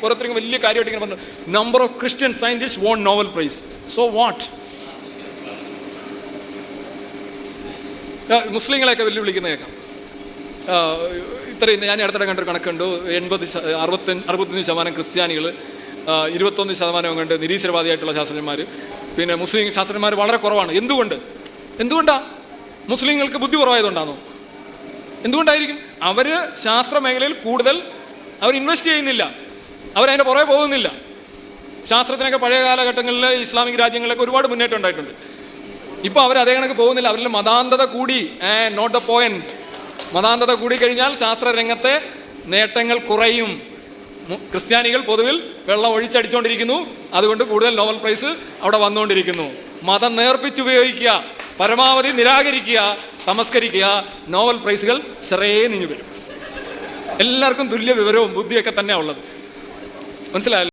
ഓരോരുത്തരും വലിയ കാര്യമായിട്ട് ഇങ്ങനെ പറഞ്ഞു, number of Christian scientist won Nobel prize. So what? മുസ്ലിങ്ങളെയൊക്കെ വെല്ലുവിളിക്കുന്ന കേൾക്കാം. ഇത്രയും ഞാൻ അടുത്തിടെ കണ്ടൊരു കണക്കുണ്ട്, 65% ക്രിസ്ത്യാനികൾ, 21% കണ്ട് നിരീശ്വരവാദിയായിട്ടുള്ള ശാസ്ത്രജ്ഞന്മാർ, പിന്നെ മുസ്ലിം ശാസ്ത്രജ്ഞന്മാർ വളരെ കുറവാണ്. എന്തുകൊണ്ടാണ്? മുസ്ലിങ്ങൾക്ക് ബുദ്ധി കുറവായതുകൊണ്ടാണോ? എന്തുകൊണ്ടായിരിക്കും? അവർ ശാസ്ത്ര മേഖലയിൽ കൂടുതൽ അവർ ഇൻവെസ്റ്റ് ചെയ്യുന്നില്ല, അവരതിൻ്റെ പുറകെ പോകുന്നില്ല. ശാസ്ത്രത്തിനൊക്കെ പഴയ കാലഘട്ടങ്ങളിൽ ഇസ്ലാമിക് രാജ്യങ്ങളിലൊക്കെ ഒരുപാട് മുന്നേറ്റം ഉണ്ടായിട്ടുണ്ട്. ഇപ്പോൾ അവർ അതേ കണക്ക് പോകുന്നില്ല. അവരിൽ മതാന്ധത കൂടി. Not the point. മതാന്ധത കൂടി കഴിഞ്ഞാൽ ശാസ്ത്രരംഗത്തെ നേട്ടങ്ങൾ കുറയും. ക്രിസ്ത്യാനികൾ പൊതുവിൽ വെള്ളം ഒഴിച്ചടിച്ചുകൊണ്ടിരിക്കുന്നു. അതുകൊണ്ട് കൂടുതൽ നോബൽ പ്രൈസ് അവിടെ വന്നുകൊണ്ടിരിക്കുന്നു. മതം നേർപ്പിച്ചുപയോഗിക്കുക, പരമാവധി നിരാകരിക്കുക, തമസ്കരിക്കുക, നോബൽ പ്രൈസുകൾ ചെറിയ നീങ്ങി വരും. എല്ലാവർക്കും തുല്യ വിവരവും ബുദ്ധിയൊക്കെ തന്നെയാണ് ഉള്ളത്. മനസ്സിലായല്ലോ?